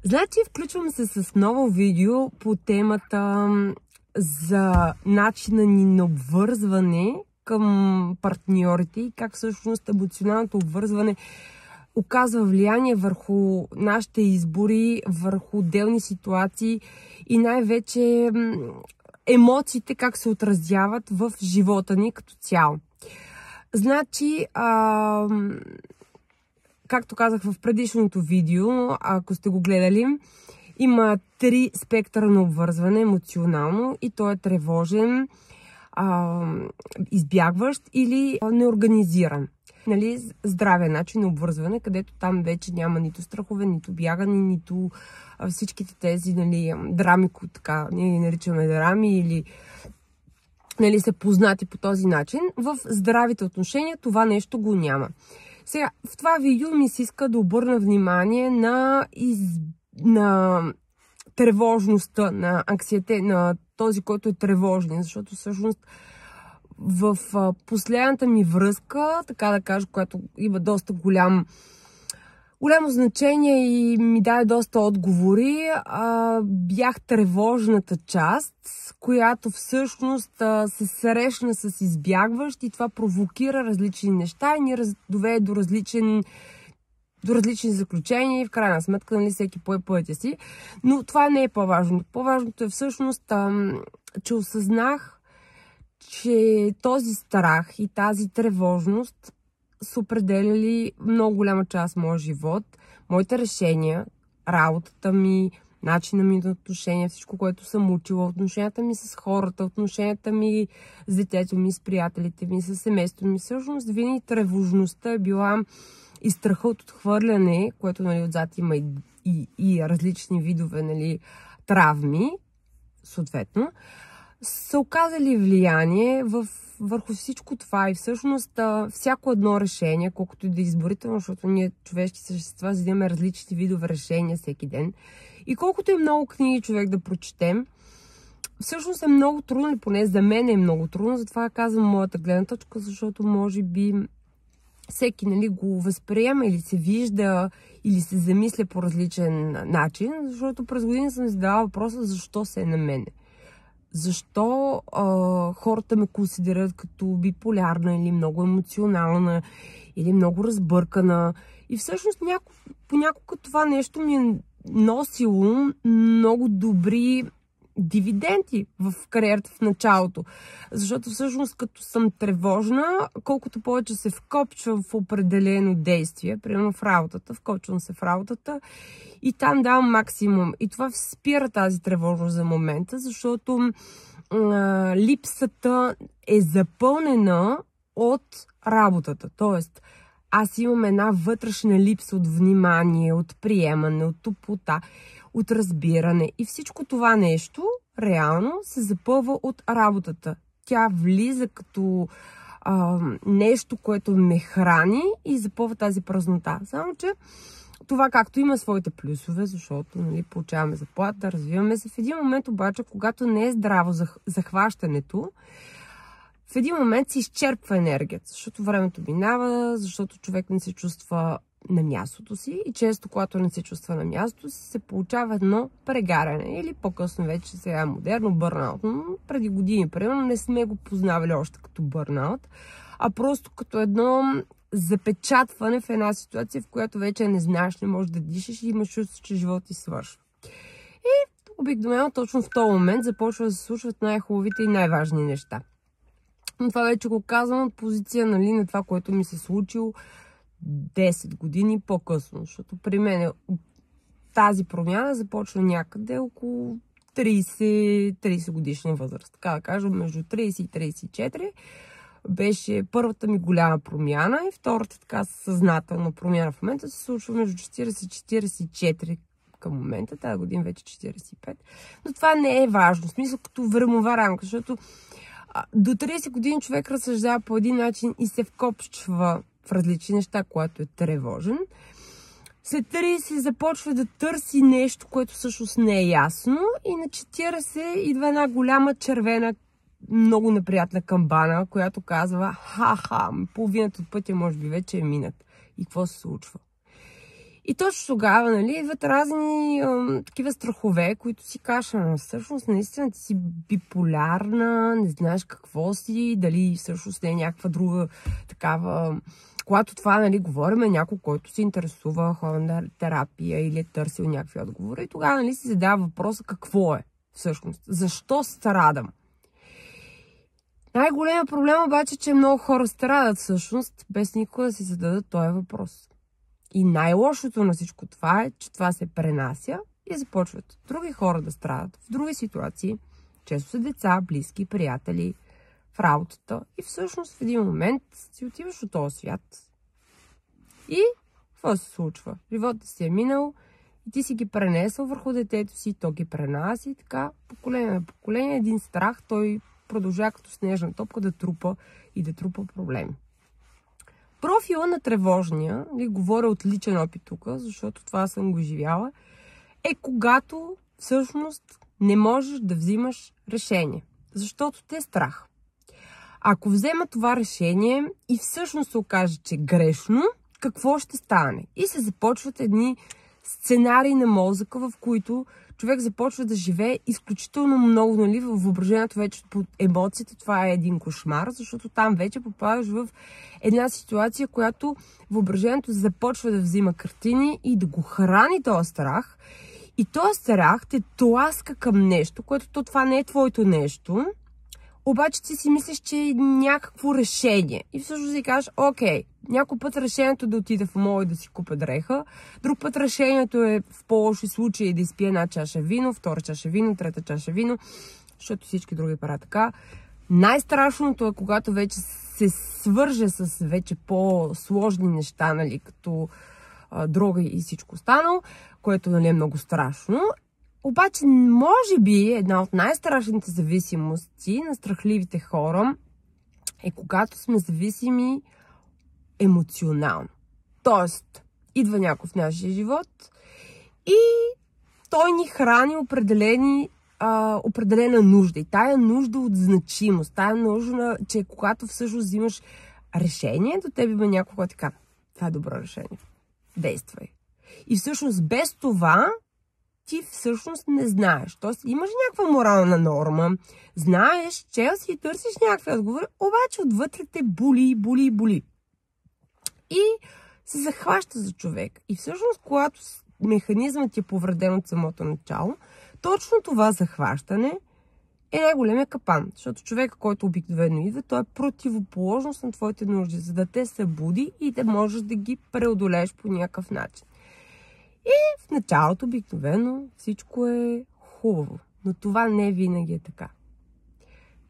Значи, включвам се с ново видео по темата за начина ни на обвързване към партньорите и как всъщност емоционалното обвързване оказва влияние върху нашите избори, върху отделни ситуации и най-вече емоциите как се отразяват в живота ни като цяло. Значи, както казах в предишното видео, ако сте го гледали, има 3 спектъра на обвързване емоционално и то е тревожен, избягващ или неорганизиран. Нали, здравия начин на обвързване, където там вече няма нито страхове, нито бягане, нито всичките тези драми, които така ние наричаме драми или са познати по този начин. В здравите отношения това нещо го няма. Сега, в това видео ми се иска да обърна внимание на тревожността, на анксиете, на този, който е тревожен, защото всъщност в последната ми връзка, така да кажа, която има доста голямо значение и ми даде доста отговори, бях тревожната част, която всъщност се срещна с избягващ и това провокира различни неща и ни доведе до различни заключения и в крайна сметка всеки пое пътя си. Но това не е по-важното. По-важното е всъщност, че осъзнах, че този страх и тази тревожност са определяли много голяма част от моя живот, моите решения, работата ми, начина ми на отношения, всичко, което съм учила, отношенията ми с хората, отношенията ми с детето ми, с приятелите ми, с семейството ми. Всъщност винаги тревожността е била и страха от отхвърляне, което отзад има и различни видове травми, съответно, са оказали влияние върху всичко това и всъщност всяко едно решение, колкото и да е изборително, защото ние човешки същества взимаме различни видове решения всеки ден и колкото и много книги човек да прочетем, всъщност е много трудно, поне за мен е много трудно, затова казвам моята гледна точка, защото може би всеки го възприема или се вижда, или се замисля по различен начин, защото през години съм задавала въпроса защо се е на мене. Защо хората ме консидерират като биполярна или много емоционална или много разбъркана. И всъщност понякога това нещо ми е носило много добри дивиденти в кариерата в началото. Защото всъщност като съм тревожна, колкото повече се вкопчвам в определено действие, примерно в работата, вкопчвам се в работата и там давам максимум. И това спира тази тревожност за момента, защото липсата е запълнена от работата. Тоест, аз имам една вътрешна липса от внимание, от приемане, от топлота, от разбиране. И всичко това нещо реално се запълва от работата. Тя влиза като нещо, което ме храни и запълва тази празнота. Само че това както има своите плюсове, защото получаваме заплата, развиваме се. В един момент обаче, когато не е здраво захващането, в един момент се изчерпва енергията, защото времето минава, защото човек не се чувства на мястото си и често, когато не се чувства на мястото си, се получава едно прегаряне или по-късно вече сега е модерно бърнаут. Но преди години, примерно, не сме го познавали още като бърнаут, а просто като едно запечатване в една ситуация, в която вече не знаеш, не можеш да дишаш и имаш чувство, че живот ти свършва. И обикновено точно в този момент започва да се случват най-хубавите и най-важни неща. Но това вече го казвам от позиция на това, което ми се случило 10 години по-късно, защото при мен тази промяна започва някъде около 30 годишна възраст. Така да кажем, между 30 и 34 беше първата ми голяма промяна и втората така съзнателна промяна в момента се случва между 40 и 44 към момента, тази година вече 45. Но това не е важно, в смисъл като времева рамка, защото до 30 години човек разсъждава по един начин и се вкопчва в различни неща, когато е тревожен. След 30 започва да търси нещо, което всъщност не е ясно и на 40 идва една голяма червена, много неприятна камбана, която казва половината от пътя може би вече е минат. И какво се случва? И точно тогава, нали, идват разни такива страхове, които си кажа, всъщност наистина ти си биполярна, не знаеш какво си, дали всъщност не е някаква друга такава. Когато това, нали, говорим някой, който се интересува, хора на терапия или е търсил някакви отговори, и тогава, нали, си задава въпроса какво е всъщност, защо страдам. Най-големият проблем обаче, че много хора страдат всъщност, без никога да си зададат този въпрос. И най-лошото на всичко това е, че това се пренася и започват други хора да страдат в други ситуации. Често са деца, близки, приятели, в работата. И всъщност в един момент си отиваш от този свят. И какво се случва? Животът си е минал и ти си ги пренесъл върху детето си, то ги пренася и така поколение на поколение. Един страх, той продължава като снежна топка да трупа и да трупа проблеми. Профила на тревожния, говоря от личен опит тук, защото това съм го изживяла, е когато всъщност не можеш да взимаш решение, защото те е страх. Ако взема това решение и всъщност се окаже, че е грешно, какво ще стане? И се започват едни сценарии на мозъка, в които човек започва да живее изключително много, нали, в въображението вече под емоциите. Това е един кошмар, защото там вече попадаш в една ситуация, която въображението започва да взима картини и да го храни този страх. И този страх те тласка към нещо, което това не е твоето нещо, обаче ти си мислиш, че е някакво решение. И всъщност си кажеш, окей, някой път решението да отида в мола и да си купя дреха, друг път решението е в по-лоши случаи да изпия една чаша вино, втора чаша вино, трета чаша вино, защото всички други правят така. Най-страшното е, когато вече се свърже с вече по-сложни неща, нали, като дрога и всичко останало, което, нали, е много страшно. Обаче, може би, една от най-страшните зависимости на страхливите хора е когато сме зависими емоционално. Тоест, идва някой в нашия живот и той ни храни определена нужда. И тая нужда от значимост, тая нужда, че когато всъщност взимаш решение, до теб има някой, който така, това е добро решение. Действай. И всъщност без това ти всъщност не знаеш. Тоест имаш някаква морална норма, знаеш, че си търсиш някакви отговори, обаче отвътре те боли. И се захваща за човек. И всъщност, когато механизмът ти е повреден от самото начало, точно това захващане е най-големия капан. Защото човек, който обикновено идва, той е противоположност на твоите нужди, за да те събуди и да можеш да ги преодолееш по някакъв начин. И в началото обикновено всичко е хубаво, но това не винаги е така.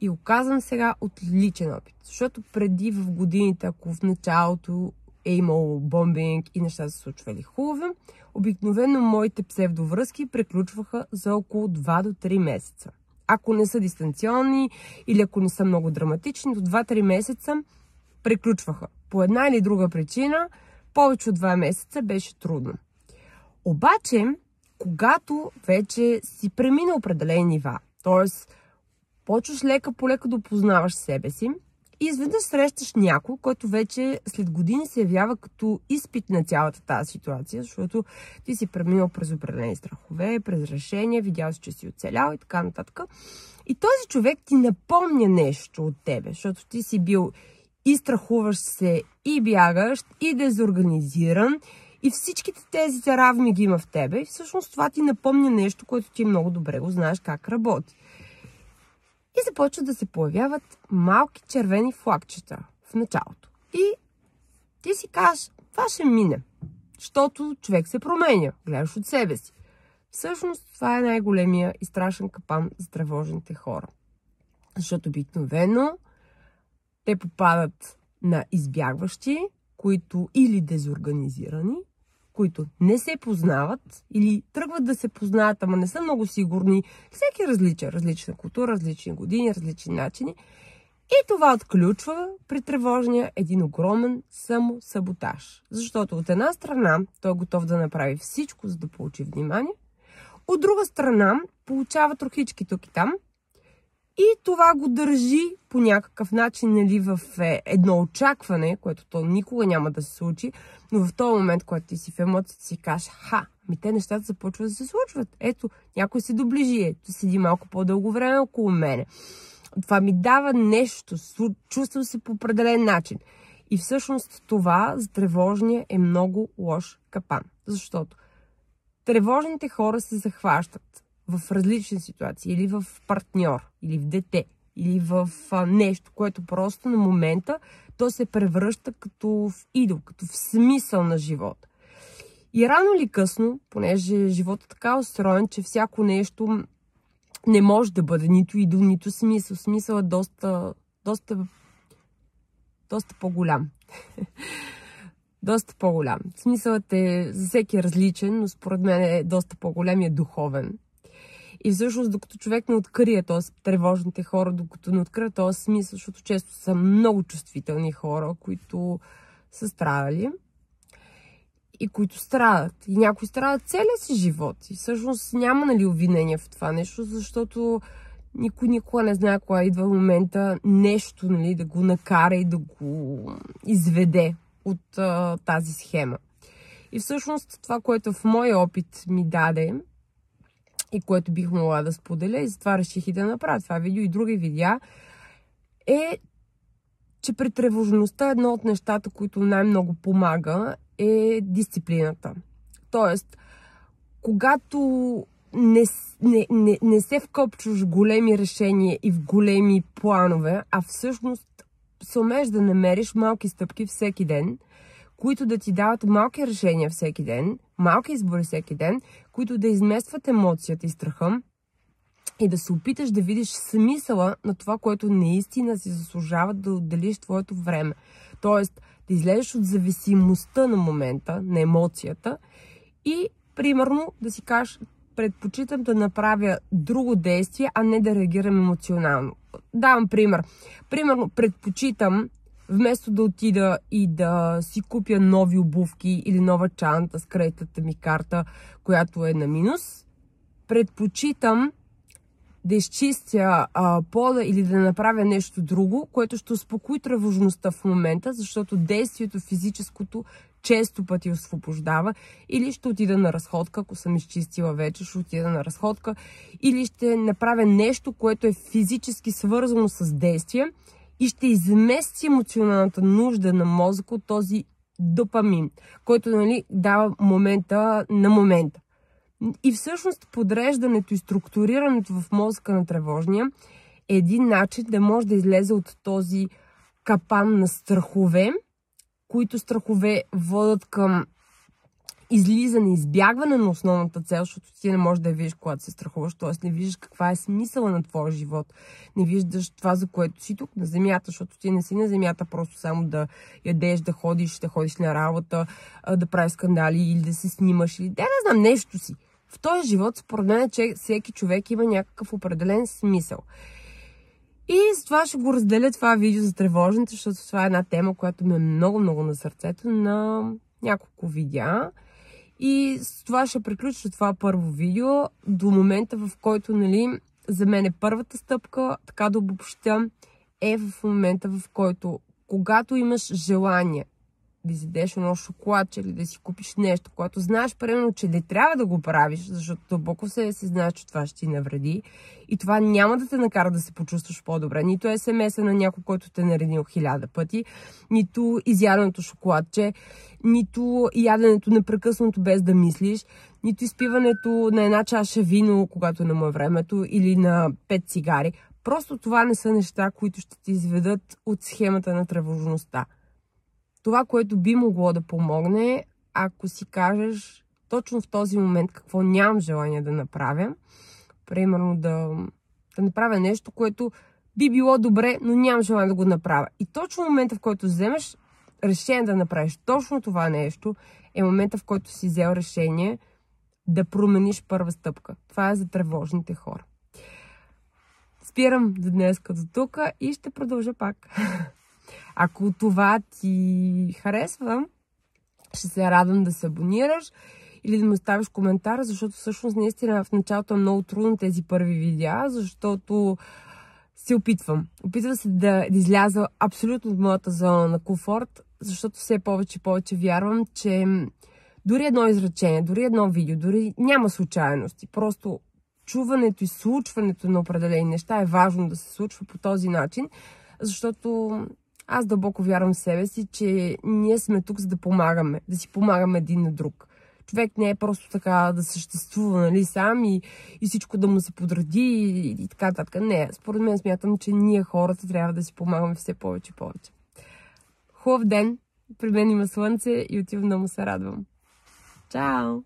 И го казвам сега от личен опит, защото преди в годините, ако в началото е имало бомбинг и неща се случвали хубави, обикновено моите псевдовръзки приключваха за около 2 до 3 месеца. Ако не са дистанционни или ако не са много драматични, до 2-3 месеца приключваха. По една или друга причина, повече от 2 месеца беше трудно. Обаче, когато вече си премина определени нива, т.е. почваш лека по лека да опознаваш себе си и изведнъж срещаш някой, който вече след години се явява като изпит на цялата тази ситуация, защото ти си преминал през определени страхове, през решения, видял си, че си оцелял и така нататък. И този човек ти напомня нещо от тебе, защото ти си бил и страхуваш се, и бягащ, и дезорганизиран, и всичките тези травми ги има в тебе. И всъщност това ти напомня нещо, което ти много добре го знаеш как работи. И започват да се появяват малки червени флагчета в началото. И ти си кажеш, това ще мине. Защото човек се променя. Гледаш от себе си. Всъщност това е най-големия и страшен капан за тревожните хора. Защото обикновено те попадат на избягващи, които или дезорганизирани, които не се познават или тръгват да се познават, ама не са много сигурни. Всеки различен, различна култура, различни години, различни начини. И това отключва при тревожния един огромен самосаботаж. Защото от една страна той е готов да направи всичко, за да получи внимание. От друга страна получава трохички тук и там. И това го държи по някакъв начин, нали, в едно очакване, което то никога няма да се случи, но в този момент, когато ти си в емоцията, си кажеш, те нещата започват да се случват. Ето, някой се доближи, ето, седи малко по-дълго време около мене. Това ми дава нещо, чувствам се по определен начин. И всъщност това за тревожния е много лош капан. Защото тревожните хора се захващат в различни ситуации, или в партньор, или в дете, или в нещо, което просто на момента то се превръща като в идол, като в смисъл на живота. И рано или късно, понеже животът е така устроен, че всяко нещо не може да бъде нито идол, нито смисъл. Смисъл е доста по-голям. Доста по-голям. Смисълът е за всеки различен, но според мен е доста по-голям и е духовен. И всъщност, докато човек не открие, т.е. тревожните хора, докато не открият този смисъл, защото често са много чувствителни хора, които са страдали и които страдат. И някои страдат целия си живот. И всъщност няма, нали, обвинение в това нещо, защото никой никога не знае кога идва момента нещо, нали, да го накара и да го изведе от тази схема. И всъщност това, което в моя опит ми даде и което бих могла да споделя, и затова реших и да направя това видео и други видеа, е, че при тревожността едно от нещата, които най-много помага, е дисциплината. Тоест, когато не се вкопчваш в големи решения и в големи планове, а всъщност се умееш да намериш малки стъпки всеки ден, които да ти дават малки решения всеки ден, малки избори всеки ден, които да изместват емоцията и страха и да се опиташ да видиш смисъла на това, което наистина си заслужава да отделиш твоето време. Тоест, да излезеш от зависимостта на момента, на емоцията и, примерно, да си кажеш, предпочитам да направя друго действие, а не да реагирам емоционално. Давам пример. Примерно, предпочитам, вместо да отида и да си купя нови обувки или нова чанта с кредитната ми карта, която е на минус, предпочитам да изчистя пода или да направя нещо друго, което ще успокои тревожността в момента, защото действието физическото често пъти освобождава, или ще отида на разходка, ако съм изчистила вече, ще отида на разходка, или ще направя нещо, което е физически свързано с действие и ще измести емоционалната нужда на мозъка от този допамин, който, нали, дава момента на момента. И всъщност подреждането и структурирането в мозъка на тревожния е един начин да може да излезе от този капан на страхове, които страхове водят към излизане, избягване на основната цел, защото ти не можеш да я видиш, когато се страхуваш, т.е. не виждаш каква е смисъла на твоя живот. Не виждаш това, за което си тук на земята, защото ти не си на земята просто само да ядеш, да ходиш на работа, да правиш скандали или да се снимаш, или да не знам, нещо си. В този живот, според мен, че всеки човек има някакъв определен смисъл. И с това ще го разделя това видео за тревожните, защото това е една тема, която ми е много на сърцето на няколко видеа. И с това ще приключа това първо видео до момента, в който, нали, за мен е първата стъпка, така да обобщя, е в момента, в който, когато имаш желание да изядеш едно шоколадче или да си купиш нещо, което знаеш, примерно, че не трябва да го правиш, защото дълбоко се знаеш, че това ще ти навреди и това няма да те накара да се почувстваш по-добре. Нито е SMS-а на някой, който те е наредил 1000 пъти, нито изяденото шоколадче, нито яденето непрекъснато без да мислиш, нито изпиването на една чаша вино, когато не му е времето, или на 5 цигари. Просто това не са неща, които ще ти изведат от схемата на тревожността. Това, което би могло да помогне, ако си кажеш точно в този момент какво нямам желание да направя, примерно да направя нещо, което би било добре, но нямам желание да го направя. И точно в момента, в който вземеш решение да направиш точно това нещо, е момента, в който си взел решение да промениш първа стъпка. Това е за тревожните хора. Спирам за днес като тук и ще продължа пак. Ако това ти харесва, ще се радвам да се абонираш или да ми оставиш коментар, защото всъщност наистина в началото е много трудно тези първи видеа, защото се опитвам. Опитвам се да изляза абсолютно от моята зона на комфорт, защото все повече и повече вярвам, че дори едно изречение, дори едно видео, дори няма случайности. Просто чуването и случването на определени неща е важно да се случва по този начин, защото аз дълбоко вярвам в себе си, че ние сме тук за да помагаме, да си помагаме един на друг. Човек не е просто така да съществува, нали, сам и всичко да му се подреди и така нататък. Не, според мен смятам, че ние хората трябва да си помагаме все повече и повече. Хубав ден! При мен има слънце и отивам да му се радвам. Чао!